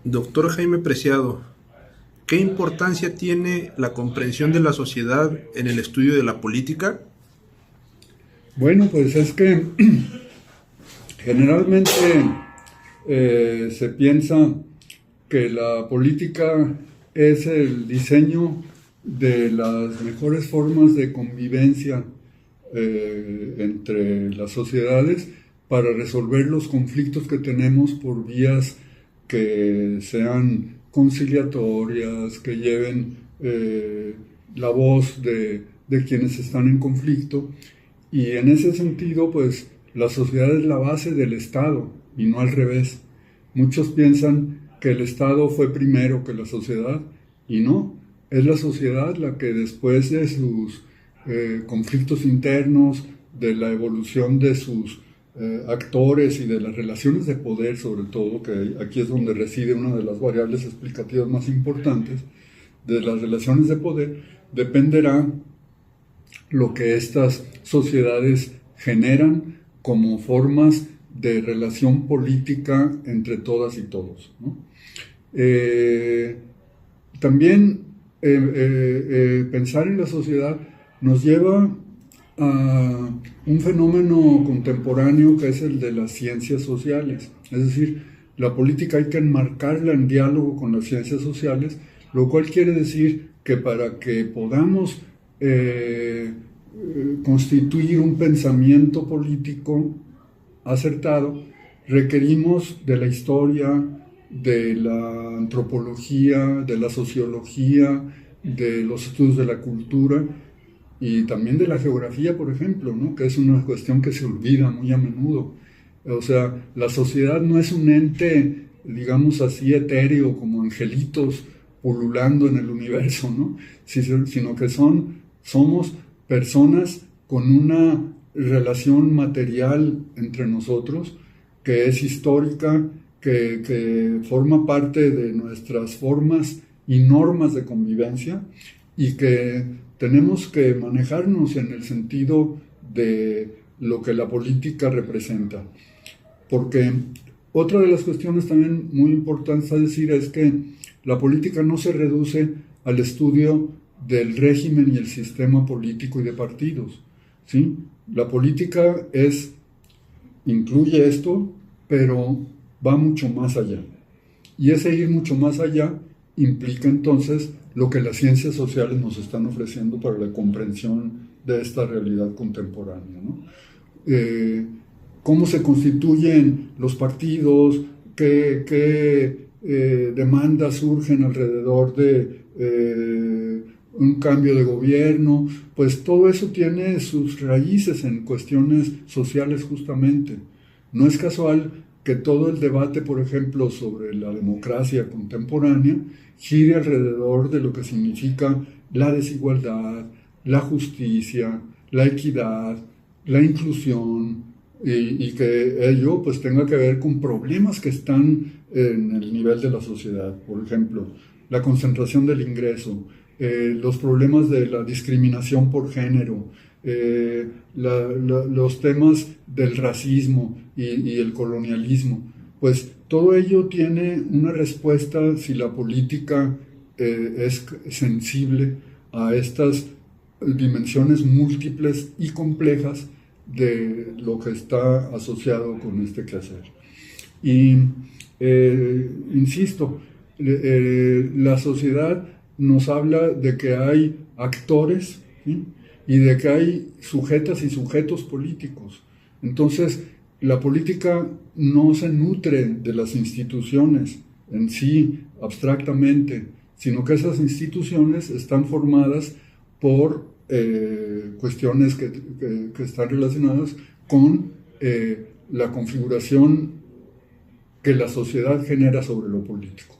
Doctor Jaime Preciado, ¿qué importancia tiene la comprensión de la sociedad en el estudio de la política? Bueno, pues es que generalmente se piensa que la política es el diseño de las mejores formas de convivencia entre las sociedades para resolver los conflictos que tenemos por vías que sean conciliatorias, que lleven la voz de quienes están en conflicto. Y en ese sentido, pues la sociedad es la base del Estado y no al revés. Muchos piensan que el Estado fue primero que la sociedad y no, es la sociedad la que después de sus conflictos internos, de la evolución de sus actores y de las relaciones de poder sobre todo, que aquí es donde reside una de las variables explicativas más importantes, de las relaciones de poder, dependerá lo que estas sociedades generan como formas de relación política entre todas y todos, ¿no? También pensar en la sociedad nos lleva a un fenómeno contemporáneo que es el de las ciencias sociales. Es decir, la política hay que enmarcarla en diálogo con las ciencias sociales, lo cual quiere decir que para que podamos constituir un pensamiento político acertado, requerimos de la historia, de la antropología, de la sociología, de los estudios de la cultura y también de la geografía, por ejemplo, ¿no? Que es una cuestión que se olvida muy a menudo. O sea, la sociedad no es un ente, digamos así, etéreo, como angelitos pululando en el universo, ¿no? Sino que somos personas con una relación material entre nosotros que es histórica, que forma parte de nuestras formas y normas de convivencia y que tenemos que manejarnos en el sentido de lo que la política representa. Porque otra de las cuestiones también muy importantes a decir es que la política no se reduce al estudio del régimen y el sistema político y de partidos, ¿sí? La política incluye esto, pero va mucho más allá. Y ese ir mucho más allá implica entonces lo que las ciencias sociales nos están ofreciendo para la comprensión de esta realidad contemporánea, ¿no? Cómo se constituyen los partidos, qué demandas surgen alrededor de un cambio de gobierno, pues todo eso tiene sus raíces en cuestiones sociales justamente. No es casual que todo el debate, por ejemplo, sobre la democracia contemporánea gire alrededor de lo que significa la desigualdad, la justicia, la equidad, la inclusión, y que ello pues tenga que ver con problemas que están en el nivel de la sociedad. Por ejemplo, la concentración del ingreso, los problemas de la discriminación por género, los temas del racismo y el colonialismo. Pues todo ello tiene una respuesta si la política es sensible a estas dimensiones múltiples y complejas de lo que está asociado con este quehacer. Y insisto, la sociedad nos habla de que hay actores, ¿sí? Y de que hay sujetas y sujetos políticos. Entonces, la política no se nutre de las instituciones en sí, abstractamente, sino que esas instituciones están formadas por cuestiones que están relacionadas con la configuración que la sociedad genera sobre lo político.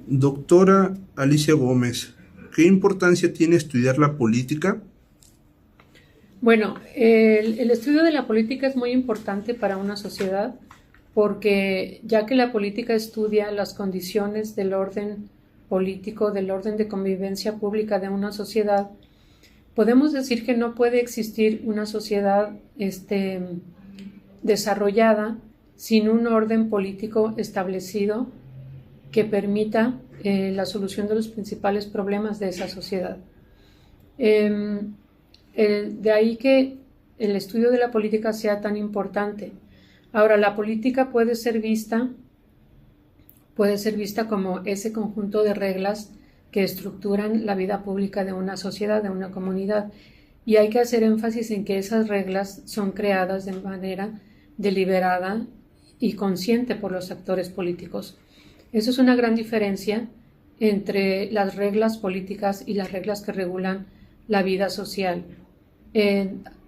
Doctora Alicia Gómez, ¿qué importancia tiene estudiar la política? Bueno, el estudio de la política es muy importante para una sociedad porque ya que la política estudia las condiciones del orden político, del orden de convivencia pública de una sociedad, podemos decir que no puede existir una sociedad desarrollada sin un orden político establecido que permita la solución de los principales problemas de esa sociedad. De ahí que el estudio de la política sea tan importante. Ahora, la política puede ser vista como ese conjunto de reglas que estructuran la vida pública de una sociedad, de una comunidad, y hay que hacer énfasis en que esas reglas son creadas de manera deliberada y consciente por los actores políticos. Eso es una gran diferencia entre las reglas políticas y las reglas que regulan la vida social.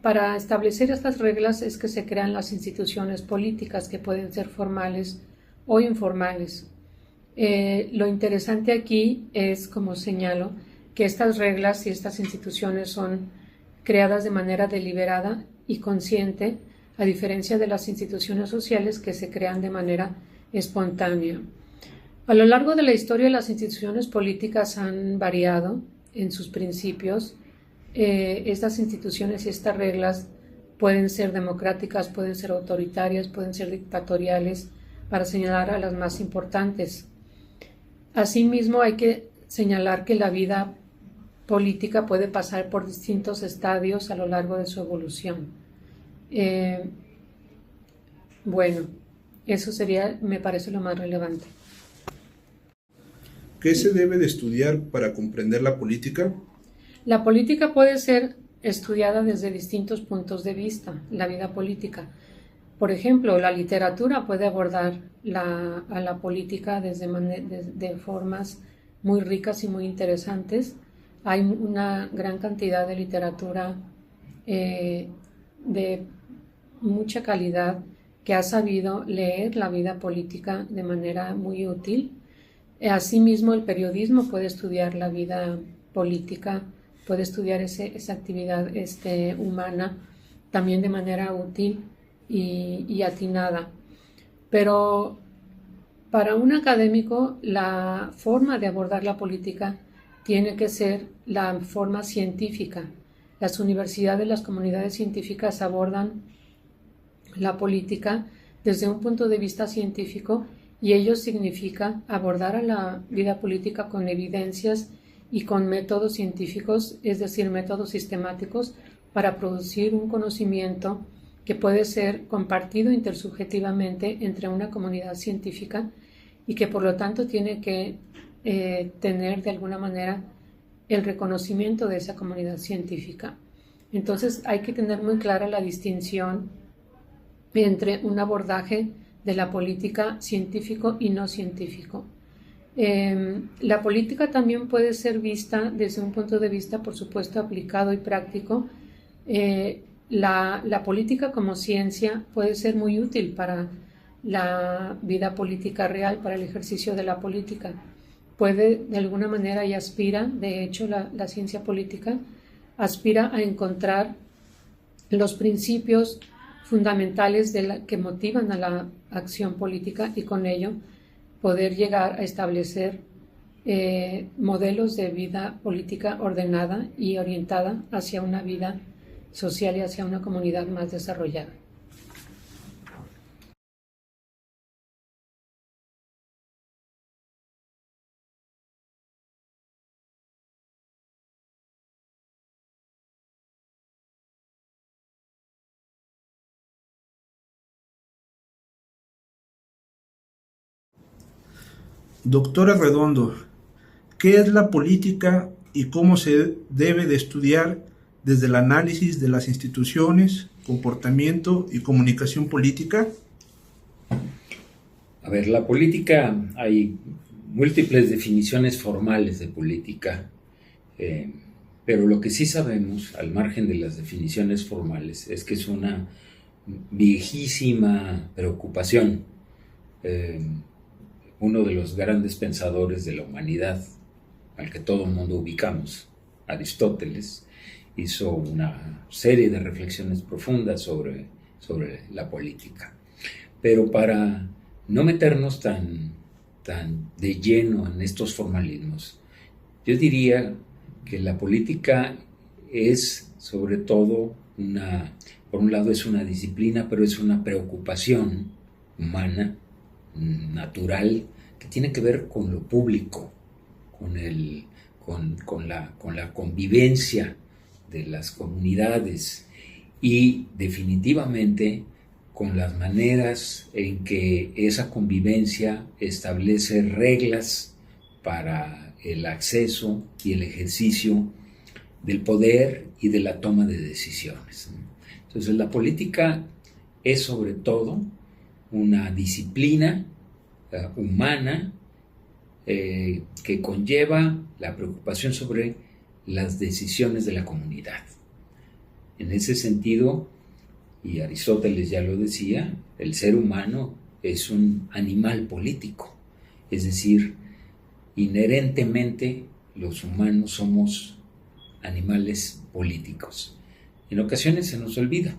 Para establecer estas reglas es que se crean las instituciones políticas, que pueden ser formales o informales. Lo interesante aquí es, como señalo, que estas reglas y estas instituciones son creadas de manera deliberada y consciente, a diferencia de las instituciones sociales que se crean de manera espontánea. A lo largo de la historia, las instituciones políticas han variado en sus principios. Estas instituciones y estas reglas pueden ser democráticas, pueden ser autoritarias, pueden ser dictatoriales, para señalar a las más importantes. Asimismo, hay que señalar que la vida política puede pasar por distintos estadios a lo largo de su evolución. Bueno, eso sería, me parece, lo más relevante. ¿Qué se debe de estudiar para comprender la política? La política puede ser estudiada desde distintos puntos de vista, la vida política. Por ejemplo, la literatura puede abordar a la política de formas muy ricas y muy interesantes. Hay una gran cantidad de literatura de mucha calidad que ha sabido leer la vida política de manera muy útil. Asimismo, el periodismo puede estudiar la vida política, puede estudiar esa actividad humana también de manera útil y atinada. Pero para un académico, la forma de abordar la política tiene que ser la forma científica. Las universidades, las comunidades científicas abordan la política desde un punto de vista científico, y ello significa abordar a la vida política con evidencias y con métodos científicos, es decir, métodos sistemáticos, para producir un conocimiento que puede ser compartido intersubjetivamente entre una comunidad científica y que por lo tanto tiene que tener de alguna manera el reconocimiento de esa comunidad científica. Entonces hay que tener muy clara la distinción entre un abordaje de la política científico y no científico. La política también puede ser vista desde un punto de vista, por supuesto, aplicado y práctico. La política como ciencia puede ser muy útil para la vida política real, para el ejercicio de la política. Puede, de alguna manera, y aspira, de hecho, la ciencia política aspira a encontrar los principios fundamentales que motivan a la acción política y con ello poder llegar a establecer modelos de vida política ordenada y orientada hacia una vida social y hacia una comunidad más desarrollada. Doctora Redondo, ¿qué es la política y cómo se debe de estudiar desde el análisis de las instituciones, comportamiento y comunicación política? A ver, la política, hay múltiples definiciones formales de política, pero lo que sí sabemos, al margen de las definiciones formales, es que es una viejísima preocupación. Uno de los grandes pensadores de la humanidad, al que todo el mundo ubicamos, Aristóteles, hizo una serie de reflexiones profundas sobre la política. Pero para no meternos tan de lleno en estos formalismos, yo diría que la política es sobre todo por un lado es una disciplina, pero es una preocupación humana, natural, que tiene que ver con lo público, con la convivencia de las comunidades y definitivamente con las maneras en que esa convivencia establece reglas para el acceso y el ejercicio del poder y de la toma de decisiones. Entonces, la política es sobre todo una disciplina humana que conlleva la preocupación sobre las decisiones de la comunidad. En ese sentido, y Aristóteles ya lo decía, el ser humano es un animal político, es decir, inherentemente los humanos somos animales políticos. En ocasiones se nos olvida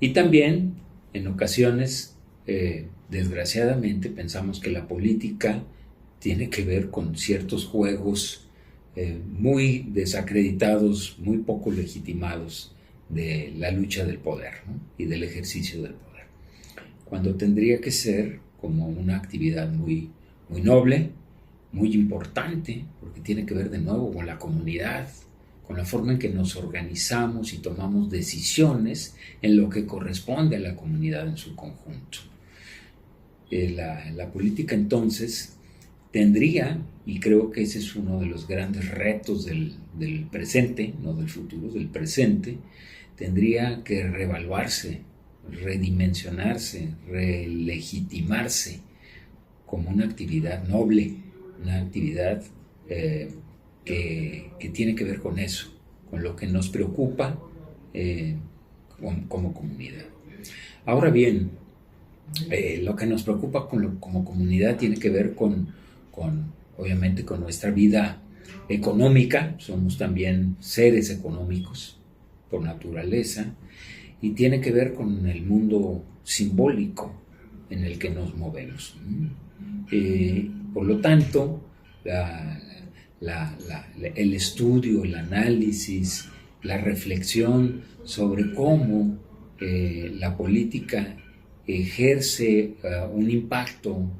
y también en ocasiones, desgraciadamente, pensamos que la política tiene que ver con ciertos juegos muy desacreditados, muy poco legitimados de la lucha del poder, ¿no? Y del ejercicio del poder, cuando tendría que ser como una actividad muy, muy noble, muy importante, porque tiene que ver de nuevo con la comunidad, con la forma en que nos organizamos y tomamos decisiones en lo que corresponde a la comunidad en su conjunto. La política entonces tendría, y creo que ese es uno de los grandes retos del presente, no del futuro, del presente, tendría que reevaluarse, redimensionarse, relegitimarse como una actividad noble, una actividad que tiene que ver con eso, con lo que nos preocupa como comunidad. Ahora bien, lo que nos preocupa como comunidad tiene que ver obviamente con nuestra vida económica. Somos también seres económicos por naturaleza, y tiene que ver con el mundo simbólico en el que nos movemos. Por lo tanto, el estudio, el análisis, la reflexión sobre cómo la política ejerce un impacto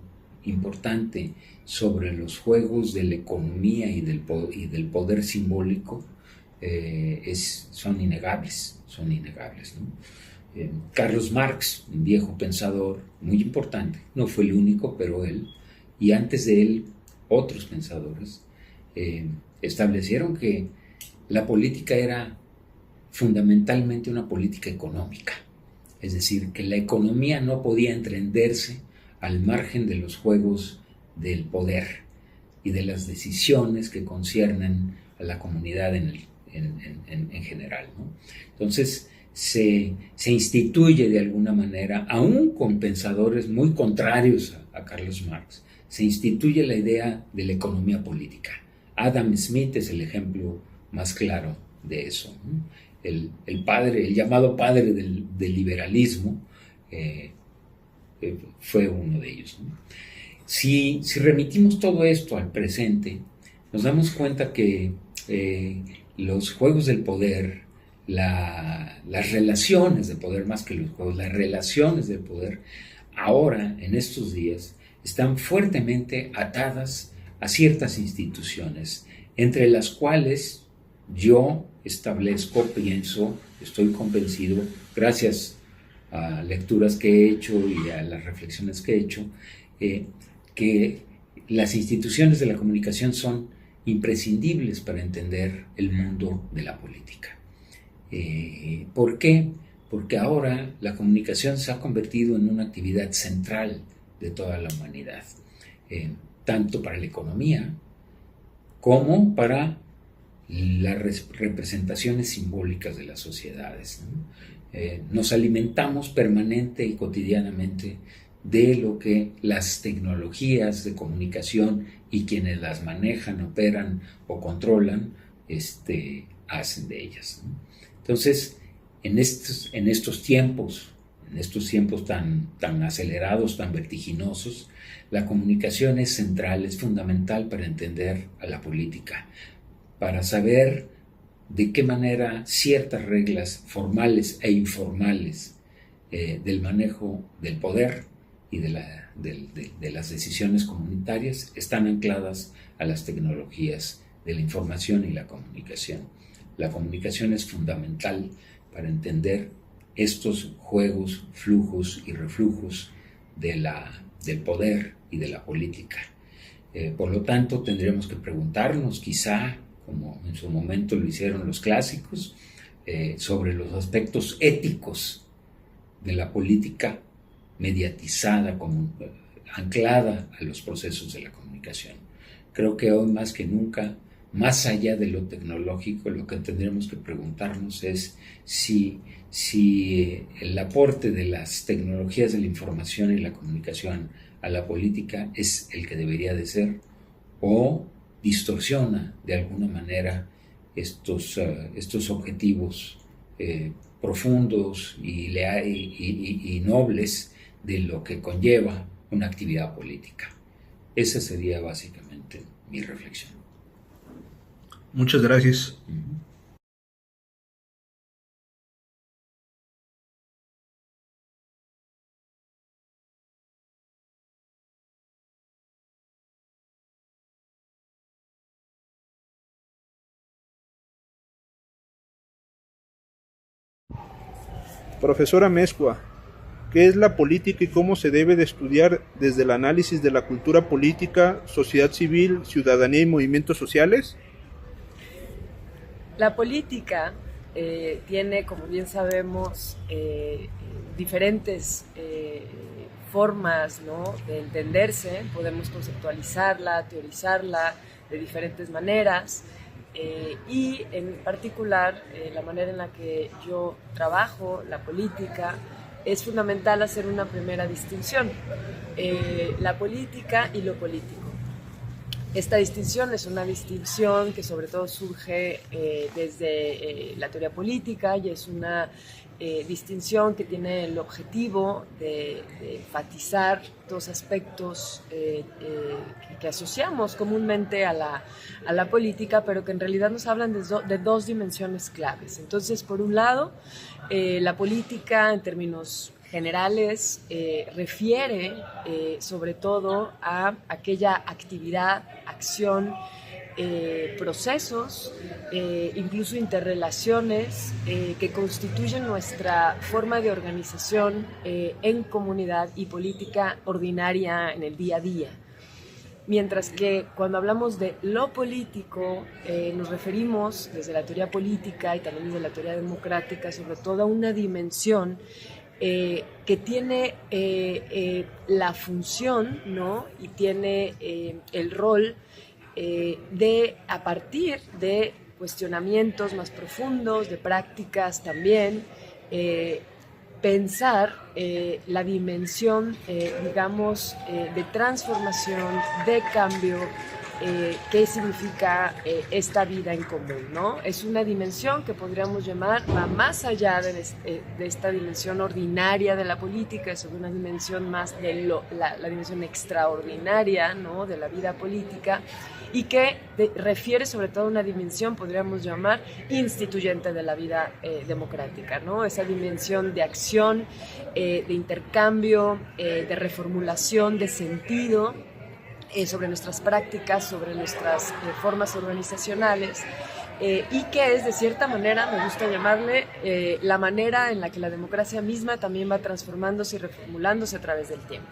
importante sobre los juegos de la economía y del poder simbólico son innegables, ¿no? Carlos Marx, un viejo pensador muy importante, no fue el único, pero él, y antes de él otros pensadores, establecieron que la política era fundamentalmente una política económica, es decir, que la economía no podía entenderse al margen de los juegos del poder y de las decisiones que conciernen a la comunidad en general, ¿no? Entonces se instituye de alguna manera, aún con pensadores muy contrarios a Carlos Marx, se instituye la idea de la economía política. Adam Smith es el ejemplo más claro de eso, ¿no? El llamado padre del liberalismo, fue uno de ellos, ¿no? Si remitimos todo esto al presente, nos damos cuenta que los juegos del poder, las relaciones de poder, más que los juegos, las relaciones de poder, ahora, en estos días, están fuertemente atadas a ciertas instituciones, entre las cuales yo pienso, estoy convencido, gracias a lecturas que he hecho y a las reflexiones que he hecho, que las instituciones de la comunicación son imprescindibles para entender el mundo de la política. ¿Por qué? Porque ahora la comunicación se ha convertido en una actividad central de toda la humanidad, tanto para la economía como para las representaciones simbólicas de las sociedades, ¿no? Nos alimentamos permanente y cotidianamente de lo que las tecnologías de comunicación y quienes las manejan, operan o controlan hacen de ellas, ¿no? Entonces, en estos tiempos tan acelerados, tan vertiginosos, la comunicación es central, es fundamental para entender a la política, para saber de qué manera ciertas reglas formales e informales del manejo del poder y de las decisiones comunitarias están ancladas a las tecnologías de la información y la comunicación. La comunicación es fundamental para entender estos juegos, flujos y reflujos del poder y de la política. Por lo tanto, tendremos que preguntarnos, quizá, como en su momento lo hicieron los clásicos, sobre los aspectos éticos de la política mediatizada, anclada a los procesos de la comunicación. Creo que hoy más que nunca, más allá de lo tecnológico, lo que tendremos que preguntarnos es si el aporte de las tecnologías de la información y la comunicación a la política es el que debería de ser, o distorsiona de alguna manera estos objetivos profundos y nobles de lo que conlleva una actividad política. Esa sería básicamente mi reflexión. Muchas gracias. Profesora Amezcua, ¿qué es la política y cómo se debe de estudiar desde el análisis de la cultura política, sociedad civil, ciudadanía y movimientos sociales? La política tiene, como bien sabemos, diferentes formas, ¿no?, de entenderse. Podemos conceptualizarla, teorizarla de diferentes maneras. Y en particular, la manera en la que yo trabajo la política, es fundamental hacer una primera distinción: la política y lo político. Esta distinción es una distinción que sobre todo surge desde la teoría política, y es una distinción que tiene el objetivo de enfatizar dos aspectos que asociamos comúnmente a la política, pero que en realidad nos hablan de dos dimensiones claves. Entonces, por un lado, la política en términos generales refiere sobre todo a aquella actividad, acción, procesos, incluso interrelaciones que constituyen nuestra forma de organización en comunidad y política ordinaria en el día a día. Mientras que cuando hablamos de lo político, nos referimos desde la teoría política y también desde la teoría democrática sobre todo a una dimensión que tiene la función, ¿no?, y tiene el rol de, a partir de cuestionamientos más profundos, de prácticas también, pensar la dimensión, digamos, de transformación, de cambio, qué significa esta vida en común, ¿no? Es una dimensión que podríamos llamar, va más allá de esta dimensión ordinaria de la política, es una dimensión más de la dimensión extraordinaria, ¿no?, de la vida política, y que refiere sobre todo a una dimensión, podríamos llamar, instituyente de la vida democrática, ¿no? Esa dimensión de acción, de intercambio, de reformulación, de sentido, sobre nuestras prácticas, sobre nuestras formas organizacionales, y que es, de cierta manera, me gusta llamarle, la manera en la que la democracia misma también va transformándose y reformulándose a través del tiempo.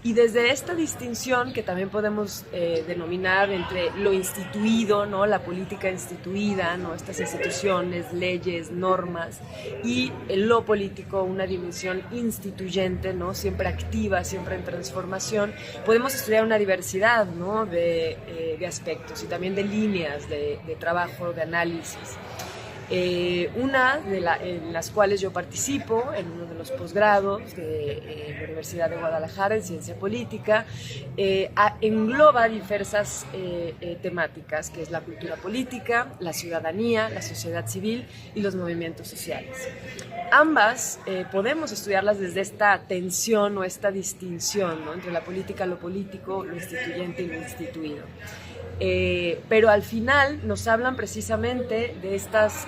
Y desde esta distinción que también podemos denominar entre lo instituido, ¿no?, la política instituida, ¿no?, estas instituciones, leyes, normas, y lo político, una dimensión instituyente, ¿no?, siempre activa, siempre en transformación, podemos estudiar una diversidad, ¿no?, de aspectos y también de líneas de trabajo, de análisis. Una en las cuales yo participo en uno de los posgrados de la Universidad de Guadalajara en Ciencia Política, engloba diversas temáticas, que es la cultura política, la ciudadanía, la sociedad civil y los movimientos sociales. Ambas podemos estudiarlas desde esta tensión o esta distinción, ¿no?, entre la política, lo político, lo instituyente y lo instituido. Pero al final nos hablan precisamente de estas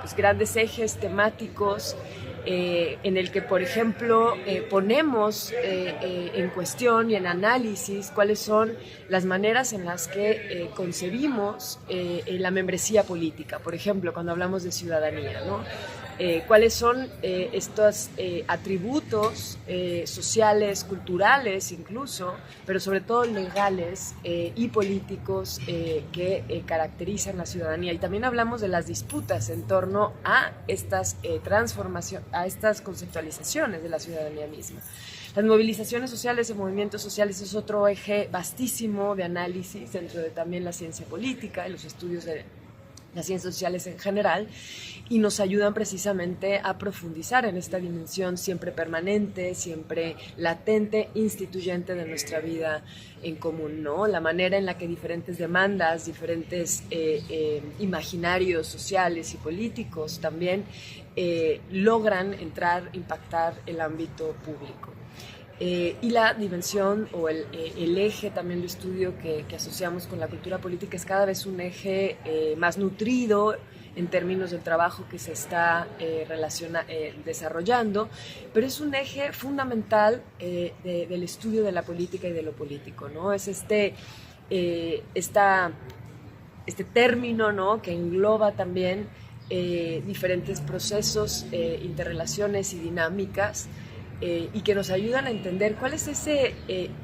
pues grandes ejes temáticos en el que, por ejemplo, ponemos en cuestión y en análisis cuáles son las maneras en las que concebimos la membresía política. Por ejemplo, cuando hablamos de ciudadanía, ¿no? Cuáles son estos atributos sociales, culturales incluso, pero sobre todo legales y políticos que caracterizan la ciudadanía. Y también hablamos de las disputas en torno a estas transformaciones, a estas conceptualizaciones de la ciudadanía misma. Las movilizaciones sociales y movimientos sociales es otro eje vastísimo de análisis dentro de también la ciencia política y los estudios de las ciencias sociales en general, y nos ayudan precisamente a profundizar en esta dimensión siempre permanente, siempre latente, instituyente de nuestra vida en común, ¿no? La manera en la que diferentes demandas, diferentes imaginarios sociales y políticos también logran impactar el ámbito público. Y la dimensión o el eje también de estudio que asociamos con la cultura política es cada vez un eje más nutrido en términos del trabajo que se está desarrollando, pero es un eje fundamental del estudio de la política y de lo político, ¿no? Es este término, ¿no?, que engloba también diferentes procesos, interrelaciones y dinámicas, y que nos ayudan a entender cuál es ese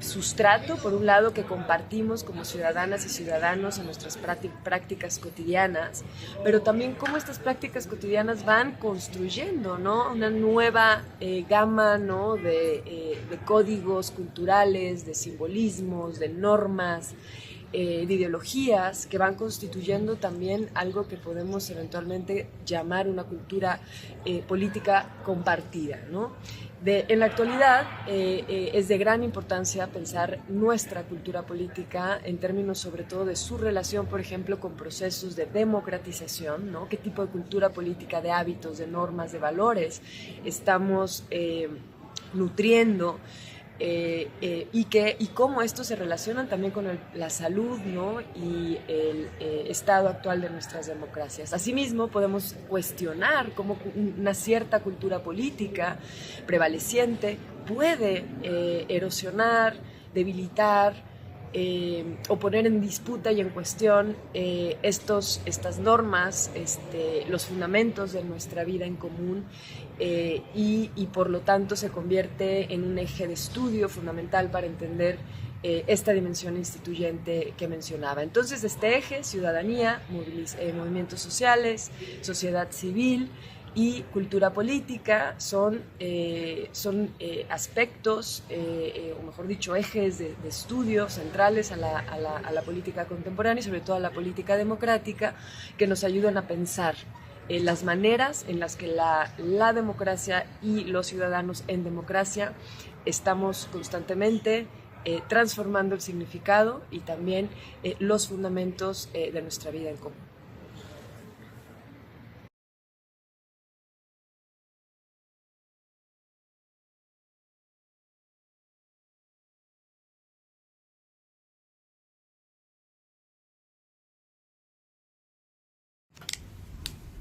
sustrato, por un lado, que compartimos como ciudadanas y ciudadanos en nuestras prácticas cotidianas, pero también cómo estas prácticas cotidianas van construyendo, ¿no?, una nueva gama, ¿no?, de códigos culturales, de simbolismos, de normas, de ideologías que van constituyendo también algo que podemos eventualmente llamar una cultura política compartida, ¿no? En la actualidad es de gran importancia pensar nuestra cultura política en términos sobre todo de su relación, por ejemplo, con procesos de democratización, ¿no? ¿Qué tipo de cultura política, de hábitos, de normas, de valores estamos nutriendo? Y cómo estos se relacionan también con la salud, ¿no?, y el estado actual de nuestras democracias. Asimismo, podemos cuestionar cómo una cierta cultura política prevaleciente puede erosionar, debilitar o poner en disputa y en cuestión estas normas, los fundamentos de nuestra vida en común, y por lo tanto se convierte en un eje de estudio fundamental para entender esta dimensión instituyente que mencionaba. Entonces, este eje, ciudadanía, movimientos sociales, sociedad civil y cultura política son aspectos, o mejor dicho, ejes de estudio centrales a la política contemporánea y sobre todo a la política democrática, que nos ayudan a pensar las maneras en las que la democracia y los ciudadanos en democracia estamos constantemente transformando el significado y también los fundamentos de nuestra vida en común.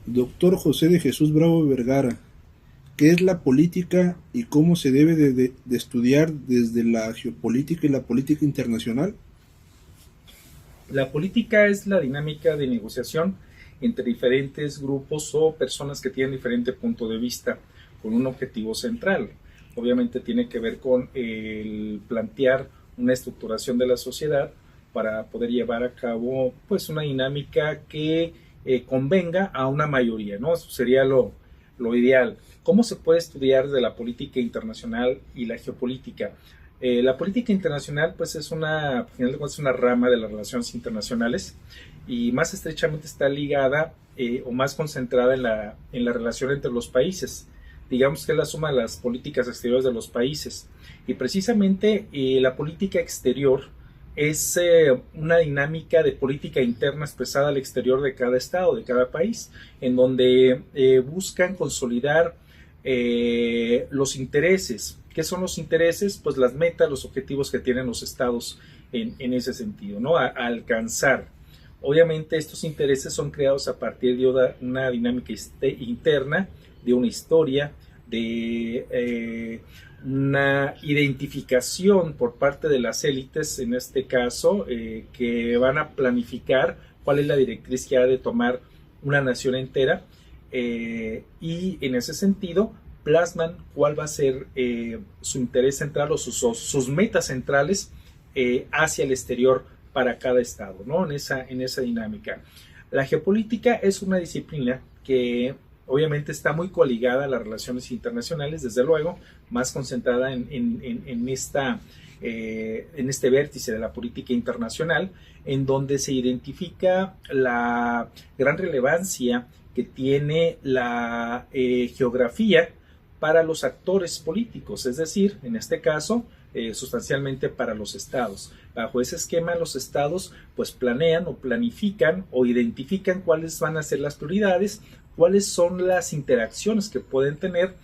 Doctor José de Jesús Bravo Vergara, ¿qué es la política y cómo se debe de estudiar desde la geopolítica y la política internacional? La política es la dinámica de negociación entre diferentes grupos o personas que tienen diferente punto de vista con un objetivo central. Obviamente tiene que ver con el plantear una estructuración de la sociedad para poder llevar a cabo pues una dinámica que convenga a una mayoría, ¿no? Eso sería lo ideal. ¿Cómo se puede estudiar de la política internacional y la geopolítica? La política internacional pues es al final de cuentas, es una rama de las relaciones internacionales y más estrechamente está ligada o más concentrada en la relación entre los países. Digamos que es la suma de las políticas exteriores de los países. Y precisamente la política exterior es una dinámica de política interna expresada al exterior de cada estado, de cada país, en donde buscan consolidar los intereses. ¿Qué son los intereses? Pues las metas, los objetivos que tienen los estados en ese sentido, ¿no? A alcanzar. Obviamente estos intereses son creados a partir de una dinámica interna, de una historia, de una identificación por parte de las élites, en este caso, que van a planificar cuál es la directriz que ha de tomar una nación entera, y en ese sentido plasman cuál va a ser su interés central o sus metas centrales hacia el exterior para cada estado, ¿no? En esa dinámica. La geopolítica es una disciplina que obviamente está muy coligada a las relaciones internacionales, desde luego, más concentrada en este vértice de la política internacional, en donde se identifica la gran relevancia que tiene la geografía para los actores políticos, es decir, en este caso, sustancialmente para los estados. Bajo ese esquema, los estados pues planean o planifican o identifican cuáles van a ser las prioridades, cuáles son las interacciones que pueden tener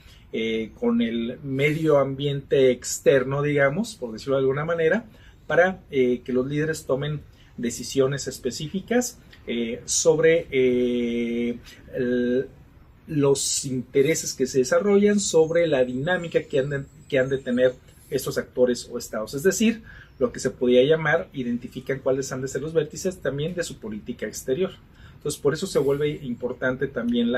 con el medio ambiente externo, digamos, por decirlo de alguna manera, para que los líderes tomen decisiones específicas sobre los intereses que se desarrollan, sobre la dinámica que han de tener estos actores o estados. Es decir, lo que se podría llamar, identifican cuáles han de ser los vértices también de su política exterior. Entonces, por eso se vuelve importante también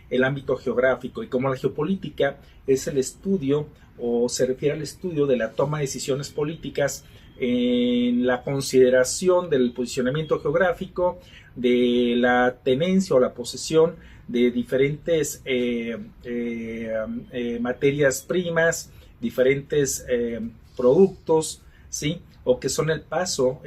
el ámbito geográfico, y como la geopolítica es el estudio o se refiere al estudio de la toma de decisiones políticas en la consideración del posicionamiento geográfico, de la tenencia o la posesión de diferentes materias primas, diferentes productos, ¿sí? O que son el paso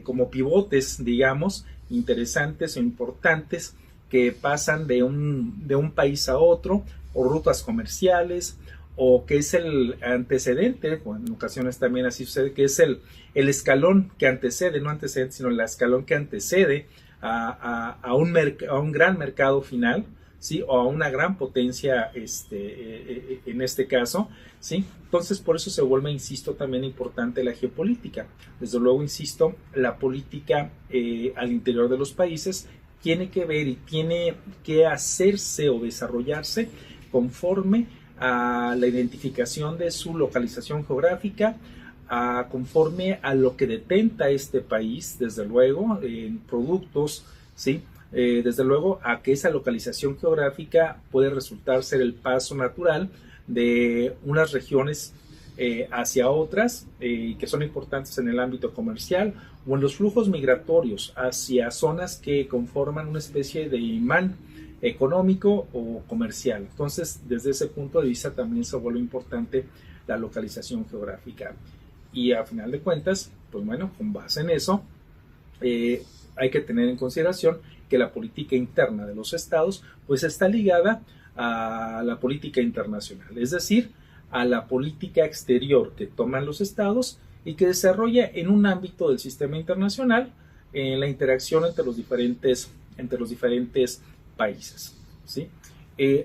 como pivotes, digamos, interesantes o importantes que pasan de un país a otro, o rutas comerciales, o que es el antecedente, o en ocasiones también así sucede, que es el escalón que antecede, no antecedente, sino el escalón que antecede a un gran mercado final, ¿sí? O a una gran potencia en este caso, ¿sí? Entonces, por eso se vuelve, insisto, también importante la geopolítica. Desde luego, insisto, la política al interior de los países tiene que ver y tiene que hacerse o desarrollarse conforme a la identificación de su localización geográfica, conforme a lo que detenta este país, desde luego, en productos, ¿sí? Desde luego a que esa localización geográfica puede resultar ser el paso natural de unas regiones hacia otras que son importantes en el ámbito comercial, o en los flujos migratorios hacia zonas que conforman una especie de imán económico o comercial. Entonces, desde ese punto de vista también se vuelve importante la localización geográfica. Y a final de cuentas, pues bueno, con base en eso, hay que tener en consideración que la política interna de los estados pues está ligada a la política internacional, es decir, a la política exterior que toman los estados y que desarrolla en un ámbito del sistema internacional en la interacción entre los diferentes países, ¿sí?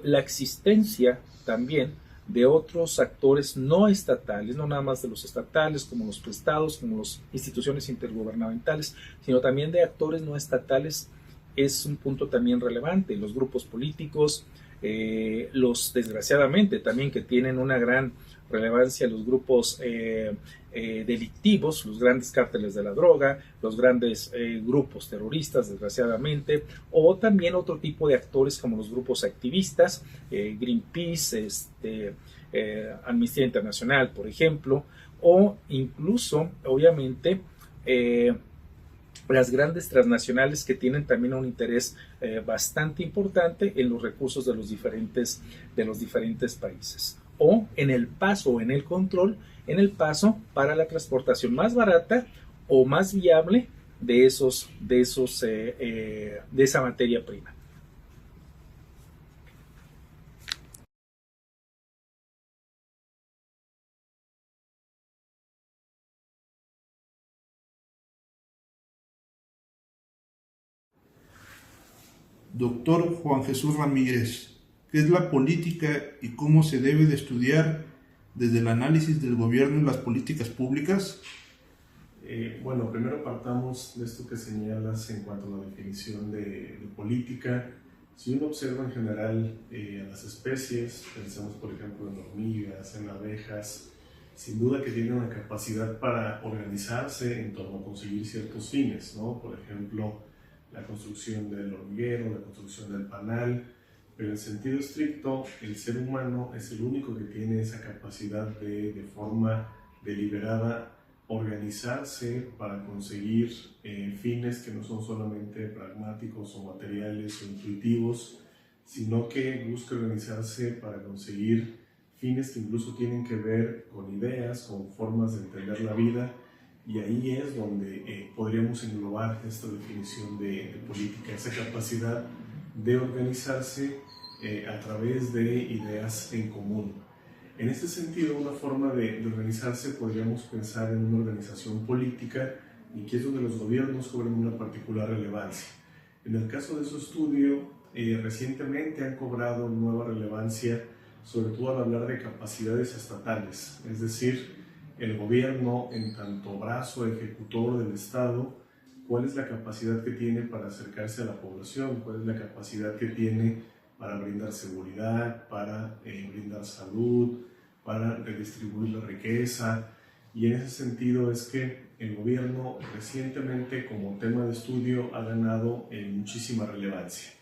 La existencia también de otros actores no estatales, no nada más de los estatales, como los estados, como las instituciones intergubernamentales, sino también de actores no estatales, es un punto también relevante. Los grupos políticos, desgraciadamente también que tienen una gran relevancia, los grupos delictivos, los grandes cárteles de la droga, los grandes grupos terroristas, desgraciadamente, o también otro tipo de actores como los grupos activistas, Greenpeace, Amnistía Internacional, por ejemplo, o incluso, obviamente, las grandes transnacionales que tienen también un interés bastante importante en los recursos de los diferentes países, o en el paso o en el control en el paso para la transportación más barata o más viable de esa materia prima. Doctor Juan Jesús Ramírez, ¿qué es la política y cómo se debe de estudiar desde el análisis del gobierno en las políticas públicas? Bueno, primero partamos de esto que señalas en cuanto a la definición de política. Si uno observa en general a las especies, pensemos por ejemplo en hormigas, en abejas, sin duda que tienen una capacidad para organizarse en torno a conseguir ciertos fines, ¿no? Por ejemplo, la construcción del hormiguero, la construcción del panal, pero en sentido estricto, el ser humano es el único que tiene esa capacidad de forma deliberada organizarse para conseguir fines que no son solamente pragmáticos o materiales o intuitivos, sino que busca organizarse para conseguir fines que incluso tienen que ver con ideas, con formas de entender la vida, y ahí es donde podríamos englobar esta definición de política, esa capacidad de organizarse a través de ideas en común. En este sentido, una forma de organizarse podríamos pensar en una organización política, y que es donde los gobiernos cobran una particular relevancia. En el caso de su estudio, recientemente han cobrado nueva relevancia, sobre todo al hablar de capacidades estatales, es decir, el gobierno en tanto brazo ejecutor del Estado, cuál es la capacidad que tiene para acercarse a la población, cuál es la capacidad que tiene para brindar seguridad, para brindar salud, para redistribuir la riqueza. Y en ese sentido es que el gobierno recientemente como tema de estudio ha ganado muchísima relevancia.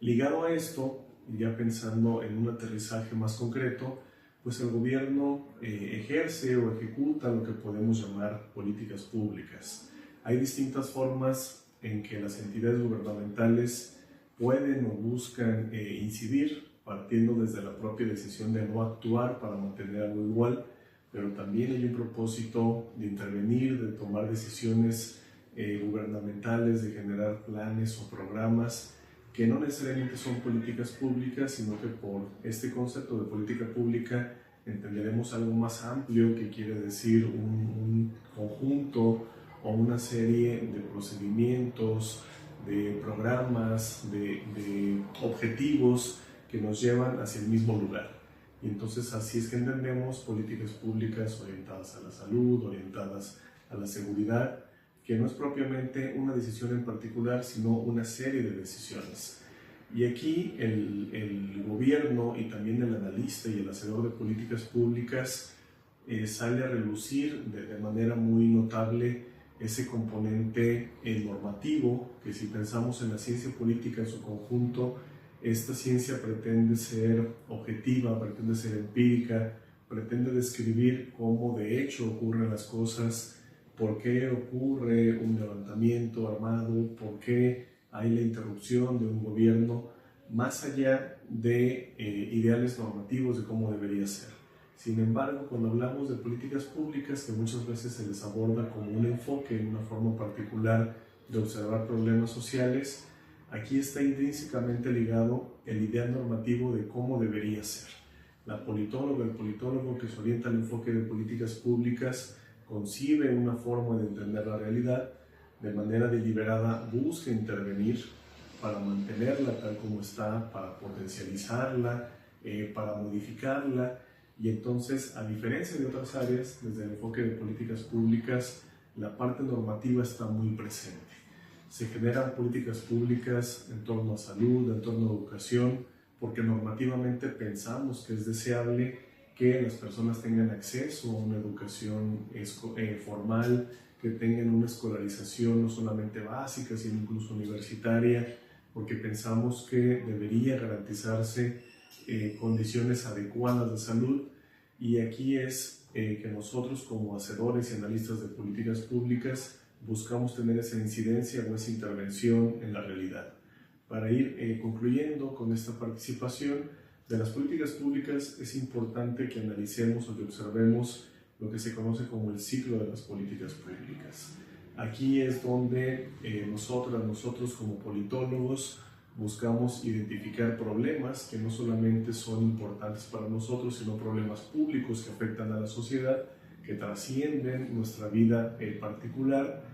Ligado a esto, ya pensando en un aterrizaje más concreto, pues el gobierno ejerce o ejecuta lo que podemos llamar políticas públicas. Hay distintas formas en que las entidades gubernamentales pueden o buscan incidir, partiendo desde la propia decisión de no actuar para mantener algo igual, pero también hay un propósito de intervenir, de tomar decisiones gubernamentales, de generar planes o programas que no necesariamente son políticas públicas, sino que por este concepto de política pública entenderemos algo más amplio, que quiere decir un conjunto o una serie de procedimientos, de programas, de objetivos que nos llevan hacia el mismo lugar. Y entonces así es que entendemos políticas públicas orientadas a la salud, orientadas a la seguridad, que no es propiamente una decisión en particular, sino una serie de decisiones. Y aquí el gobierno y también el analista y el hacedor de políticas públicas sale a relucir de manera muy notable ese componente normativo, que si pensamos en la ciencia política en su conjunto, esta ciencia pretende ser objetiva, pretende ser empírica, pretende describir cómo de hecho ocurren las cosas, por qué ocurre un levantamiento armado, por qué hay la interrupción de un gobierno, más allá de ideales normativos de cómo debería ser. Sin embargo, cuando hablamos de políticas públicas, que muchas veces se les aborda como un enfoque, una forma particular de observar problemas sociales, aquí está intrínsecamente ligado el ideal normativo de cómo debería ser. La politóloga, el politólogo que se orienta al enfoque de políticas públicas, concibe una forma de entender la realidad, de manera deliberada busca intervenir para mantenerla tal como está, para potencializarla, para modificarla. Y entonces, a diferencia de otras áreas, desde el enfoque de políticas públicas, la parte normativa está muy presente. Se generan políticas públicas en torno a salud, en torno a educación, porque normativamente pensamos que es deseable que las personas tengan acceso a una educación formal, que tengan una escolarización no solamente básica, sino incluso universitaria, porque pensamos que debería garantizarse condiciones adecuadas de salud. Y aquí es que nosotros como hacedores y analistas de políticas públicas buscamos tener esa incidencia o esa intervención en la realidad. Para ir concluyendo con esta participación de las políticas públicas, es importante que analicemos o que observemos lo que se conoce como el ciclo de las políticas públicas. Aquí es donde nosotros como politólogos buscamos identificar problemas que no solamente son importantes para nosotros, sino problemas públicos que afectan a la sociedad, que trascienden nuestra vida particular.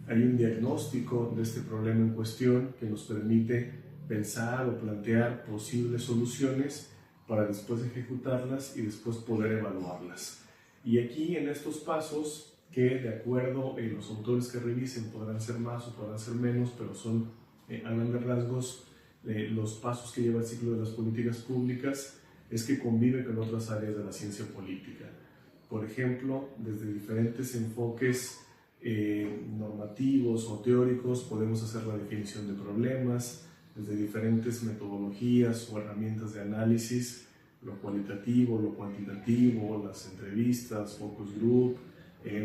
Hay un diagnóstico de este problema en cuestión que nos permite pensar o plantear posibles soluciones para después ejecutarlas y después poder evaluarlas. Y aquí en estos pasos, que de acuerdo los autores que revisen podrán ser más o podrán ser menos, pero son a grandes rasgos los pasos que lleva el ciclo de las políticas públicas, es que convive con otras áreas de la ciencia política. Por ejemplo, desde diferentes enfoques normativos o teóricos podemos hacer la definición de problemas, desde diferentes metodologías o herramientas de análisis, lo cualitativo, lo cuantitativo, las entrevistas, focus group,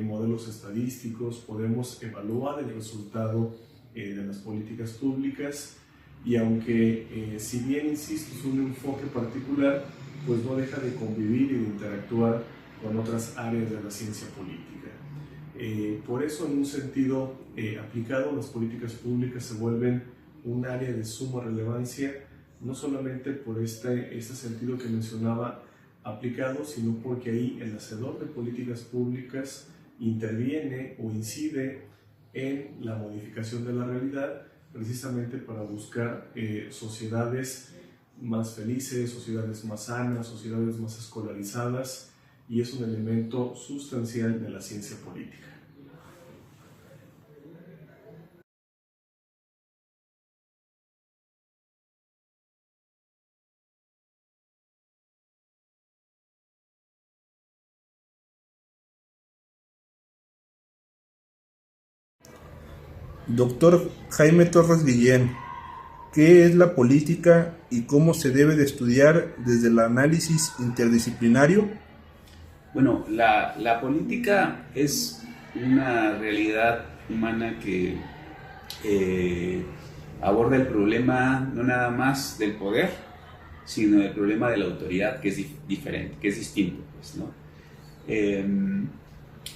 modelos estadísticos, podemos evaluar el resultado de las políticas públicas y aunque si bien, insisto, es un enfoque particular, pues no deja de convivir y de interactuar con otras áreas de la ciencia política. Por eso, en un sentido aplicado, las políticas públicas se vuelven un área de suma relevancia, no solamente por este sentido que mencionaba aplicado, sino porque ahí el hacedor de políticas públicas interviene o incide en la modificación de la realidad, precisamente para buscar sociedades más felices, sociedades más sanas, sociedades más escolarizadas, y es un elemento sustancial de la ciencia política. Doctor Jaime Torres Guillén, ¿qué es la política y cómo se debe de estudiar desde el análisis interdisciplinario? Bueno, la política es una realidad humana que aborda el problema no nada más del poder, sino el problema de la autoridad, que es diferente, que es distinto, pues, ¿no?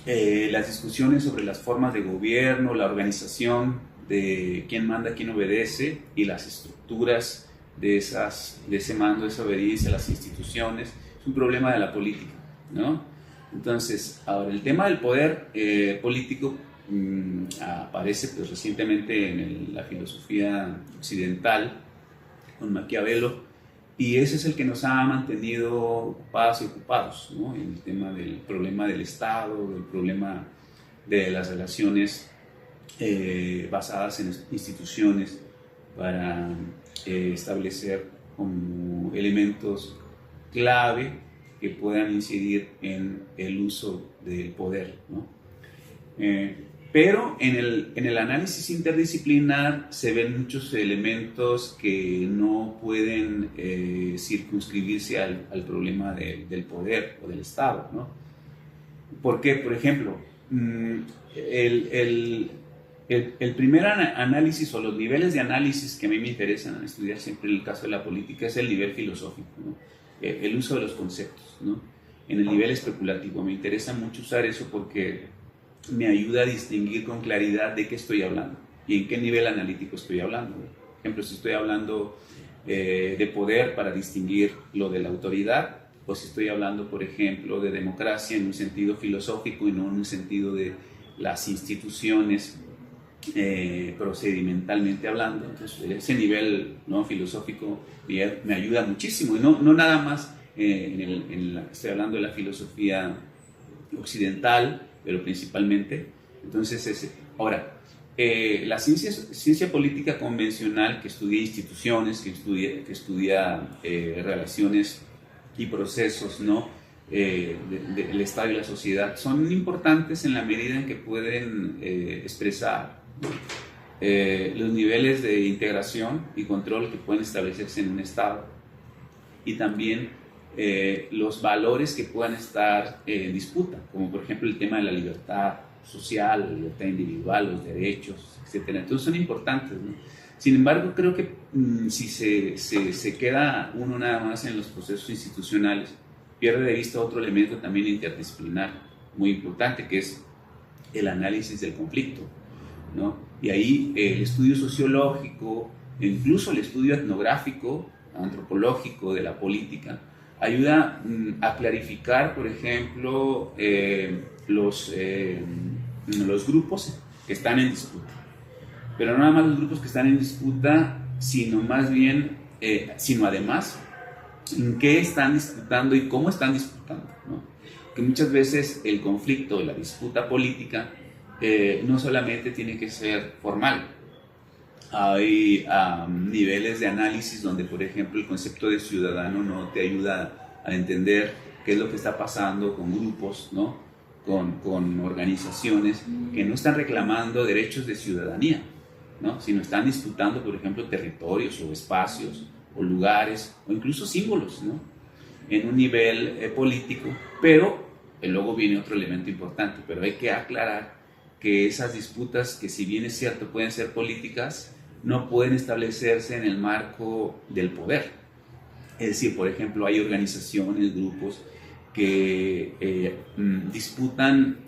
Las discusiones sobre las formas de gobierno, la organización de quién manda, quién obedece y las estructuras de ese mando, de esa obediencia, las instituciones, es un problema de la política, ¿no? Entonces, ahora el tema del poder político aparece pues, recientemente en la filosofía occidental con Maquiavelo, y ese es el que nos ha mantenido ocupados y ocupados, ¿no? En el tema del problema del Estado, del problema de las relaciones basadas en instituciones para establecer como elementos clave que puedan incidir en el uso del poder, ¿no? Pero en el análisis interdisciplinar se ven muchos elementos que no pueden circunscribirse al problema del poder o del Estado, ¿no? Porque, por ejemplo, el primer análisis o los niveles de análisis que a mí me interesan estudiar siempre en el caso de la política es el nivel filosófico, ¿no? El uso de los conceptos, ¿no? En el nivel especulativo me interesa mucho usar eso porque me ayuda a distinguir con claridad de qué estoy hablando y en qué nivel analítico estoy hablando. Por ejemplo, si estoy hablando de poder para distinguir lo de la autoridad, o si estoy hablando, por ejemplo, de democracia en un sentido filosófico y no en un sentido de las instituciones procedimentalmente hablando. Entonces, ese nivel, ¿no?, filosófico me ayuda muchísimo, y no nada más estoy hablando de la filosofía occidental, pero principalmente. Entonces, ahora, la ciencia política convencional que estudia instituciones, que estudia relaciones y procesos, ¿no?, del Estado y la sociedad, son importantes en la medida en que pueden expresar los niveles de integración y control que pueden establecerse en un Estado, y también los valores que puedan estar en disputa, como por ejemplo el tema de la libertad social, la libertad individual, los derechos, etc. Entonces son importantes, ¿no? Sin embargo, creo que si se queda uno nada más en los procesos institucionales, pierde de vista otro elemento también interdisciplinar, muy importante, que es el análisis del conflicto, ¿no? Y ahí el estudio sociológico, incluso el estudio etnográfico, antropológico de la política, ayuda a clarificar, por ejemplo, los grupos que están en disputa. Pero no nada más los grupos que están en disputa, sino más bien, sino además, en qué están disputando y cómo están disputando, ¿no? Que muchas veces el conflicto, la disputa política, no solamente tiene que ser formal. Hay niveles de análisis donde, por ejemplo, el concepto de ciudadano no te ayuda a entender qué es lo que está pasando con grupos, ¿no? Con organizaciones que no están reclamando derechos de ciudadanía, ¿no? Sino están disputando, por ejemplo, territorios o espacios o lugares o incluso símbolos, ¿no? En un nivel político, pero luego viene otro elemento importante, pero hay que aclarar que esas disputas, que si bien es cierto pueden ser políticas, no pueden establecerse en el marco del poder. Es decir, por ejemplo, hay organizaciones, grupos que disputan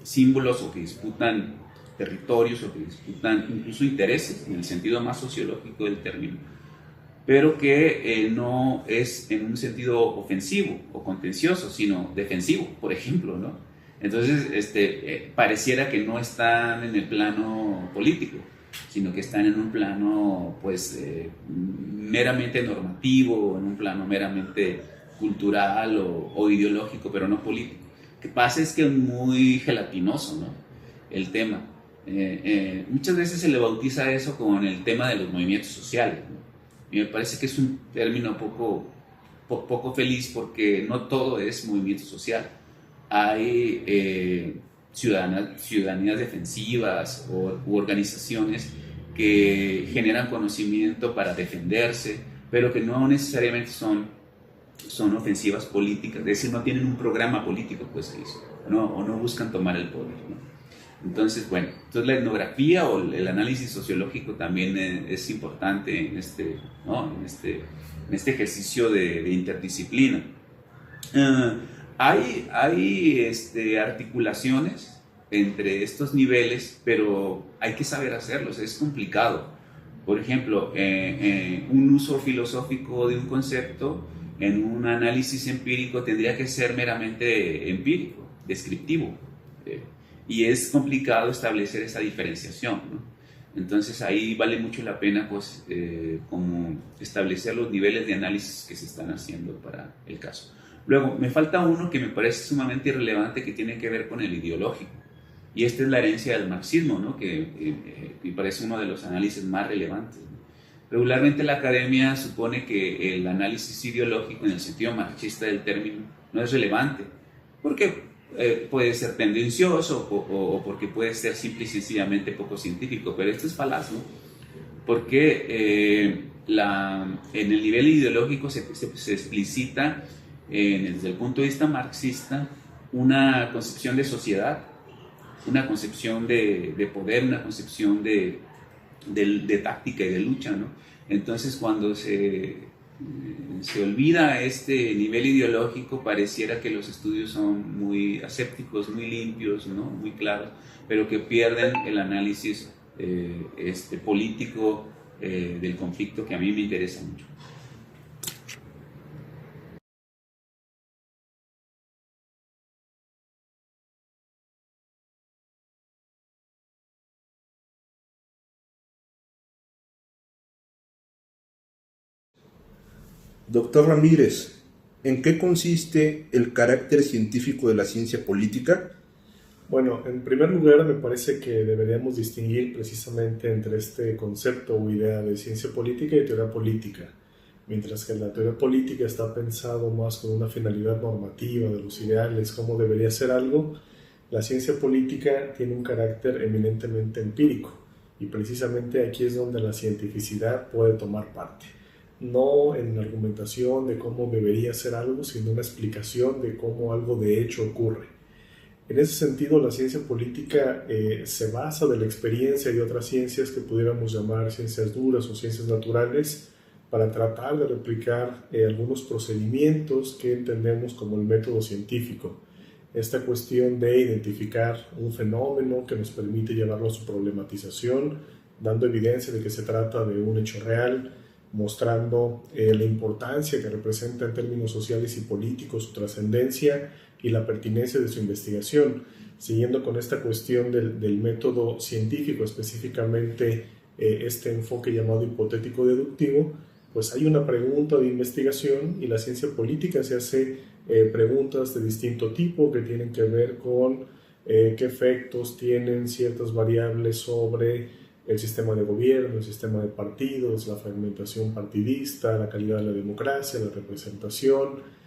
símbolos o que disputan territorios o que disputan incluso intereses, en el sentido más sociológico del término, pero que no es en un sentido ofensivo o contencioso, sino defensivo, por ejemplo, ¿no? Entonces, pareciera que no están en el plano político, sino que están en un plano, pues, meramente normativo, en un plano meramente cultural o ideológico, pero no político. Lo que pasa es que es muy gelatinoso, ¿no? El tema. Muchas veces se le bautiza eso con el tema de los movimientos sociales, ¿no? Y me parece que es un término poco feliz, porque no todo es movimiento social. Hay ciudadanías defensivas u organizaciones que generan conocimiento para defenderse, pero que no necesariamente son ofensivas políticas, es decir, no tienen un programa político, pues, o no buscan tomar el poder, ¿no? Entonces, bueno, la etnografía o el análisis sociológico también es importante en este ejercicio de interdisciplina. Hay articulaciones entre estos niveles, pero hay que saber hacerlos, es complicado. Por ejemplo, un uso filosófico de un concepto en un análisis empírico tendría que ser meramente empírico, descriptivo. Y es complicado establecer esa diferenciación, ¿no? Entonces ahí vale mucho la pena, pues, como establecer los niveles de análisis que se están haciendo para el caso. Luego, me falta uno que me parece sumamente irrelevante, que tiene que ver con el ideológico. Y esta es la herencia del marxismo, ¿no? Que me parece uno de los análisis más relevantes, ¿no? Regularmente la academia supone que el análisis ideológico, en el sentido marxista del término, no es relevante, porque puede ser tendencioso o porque puede ser simple y sencillamente poco científico, pero esto es falaz, ¿no? Porque en el nivel ideológico se explicita desde el punto de vista marxista una concepción de sociedad, una concepción de poder, una concepción de táctica y de lucha, ¿no? Entonces, cuando se olvida este nivel ideológico, pareciera que los estudios son muy asépticos, muy limpios, ¿no? Muy claros, pero que pierden el análisis político del conflicto, que a mí me interesa mucho. Doctor Ramírez, ¿en qué consiste el carácter científico de la ciencia política? Bueno, en primer lugar, me parece que deberíamos distinguir precisamente entre este concepto o idea de ciencia política y teoría política. Mientras que la teoría política está pensado más con una finalidad normativa de los ideales, cómo debería ser algo, la ciencia política tiene un carácter eminentemente empírico, y precisamente aquí es donde la cientificidad puede tomar parte. No en la argumentación de cómo debería ser algo, sino una explicación de cómo algo de hecho ocurre. En ese sentido, la ciencia política se basa de la experiencia de otras ciencias que pudiéramos llamar ciencias duras o ciencias naturales, para tratar de replicar algunos procedimientos que entendemos como el método científico. esta cuestión de identificar un fenómeno que nos permite llevarlo a su problematización, dando evidencia de que se trata de un hecho real, mostrando la importancia que representa en términos sociales y políticos su trascendencia y la pertinencia de su investigación. Siguiendo con esta cuestión del método científico, específicamente este enfoque llamado hipotético deductivo, pues hay una pregunta de investigación y la ciencia política se hace preguntas de distinto tipo que tienen que ver con qué efectos tienen ciertas variables sobre el sistema de gobierno, el sistema de partidos, la fragmentación partidista, la calidad de la democracia, la representación.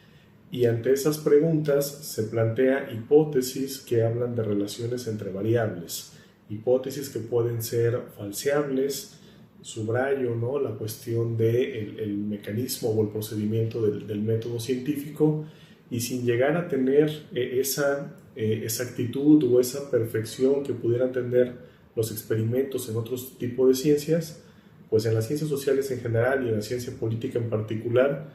Y ante esas preguntas se plantea hipótesis que hablan de relaciones entre variables, hipótesis que pueden ser falseables. Subrayo, ¿no?, la cuestión del mecanismo o el procedimiento del método científico, y sin llegar a tener esa exactitud o esa perfección que pudieran tener los experimentos en otros tipos de ciencias, pues en las ciencias sociales en general y en la ciencia política en particular,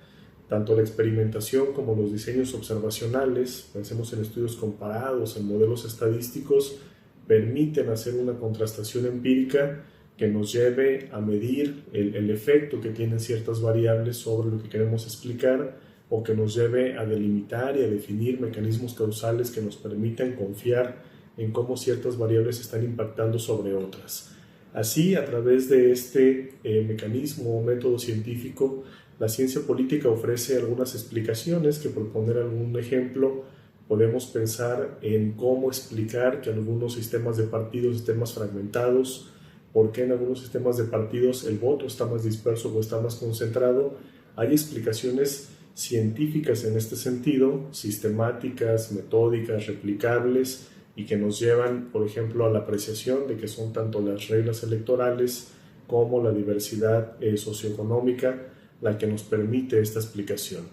tanto la experimentación como los diseños observacionales, pensemos en estudios comparados, en modelos estadísticos, permiten hacer una contrastación empírica que nos lleve a medir el efecto que tienen ciertas variables sobre lo que queremos explicar, o que nos lleve a delimitar y a definir mecanismos causales que nos permitan confiar en cómo ciertas variables están impactando sobre otras. Así, a través de este mecanismo o método científico, la ciencia política ofrece algunas explicaciones que, por poner algún ejemplo, podemos pensar en cómo explicar que algunos sistemas de partidos estén más fragmentados, por qué en algunos sistemas de partidos el voto está más disperso o está más concentrado. Hay explicaciones científicas en este sentido, sistemáticas, metódicas, replicables, y que nos llevan, por ejemplo, a la apreciación de que son tanto las reglas electorales como la diversidad socioeconómica la que nos permite esta explicación.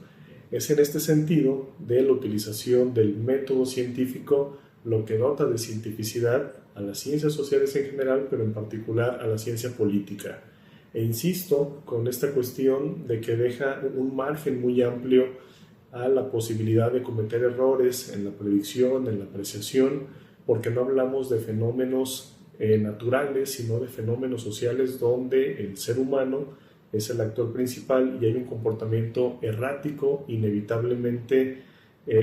Es en este sentido de la utilización del método científico lo que dota de cientificidad a las ciencias sociales en general, pero en particular a la ciencia política. E insisto con esta cuestión de que deja un margen muy amplio a la posibilidad de cometer errores en la predicción, en la apreciación, porque no hablamos de fenómenos naturales, sino de fenómenos sociales donde el ser humano es el actor principal y hay un comportamiento errático, inevitablemente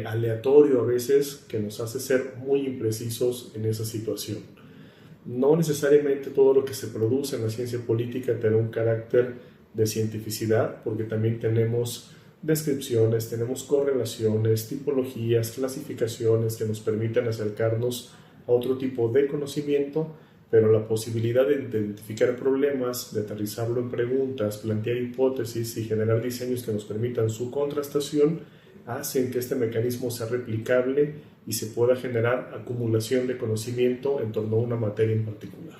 aleatorio a veces, que nos hace ser muy imprecisos en esa situación. No necesariamente todo lo que se produce en la ciencia política tendrá un carácter de cientificidad, porque también tenemos descripciones, tenemos correlaciones, tipologías, clasificaciones que nos permiten acercarnos a otro tipo de conocimiento, pero la posibilidad de identificar problemas, de aterrizarlo en preguntas, plantear hipótesis y generar diseños que nos permitan su contrastación, hacen que este mecanismo sea replicable y se pueda generar acumulación de conocimiento en torno a una materia en particular.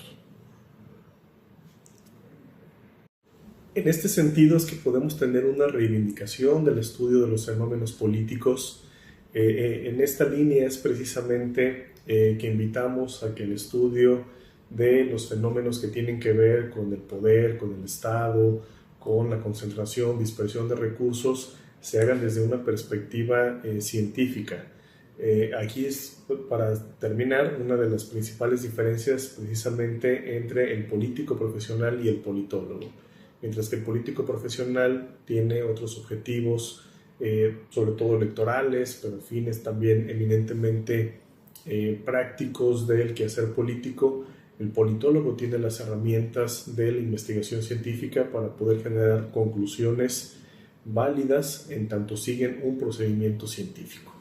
En este sentido es que podemos tener una reivindicación del estudio de los fenómenos políticos. En esta línea es precisamente que invitamos a que el estudio de los fenómenos que tienen que ver con el poder, con el Estado, con la concentración, dispersión de recursos, se hagan desde una perspectiva científica. Aquí es, para terminar, una de las principales diferencias precisamente entre el político profesional y el politólogo. Mientras que el político profesional tiene otros objetivos, sobre todo electorales, pero fines también eminentemente prácticos del quehacer político, el politólogo tiene las herramientas de la investigación científica para poder generar conclusiones válidas en tanto siguen un procedimiento científico.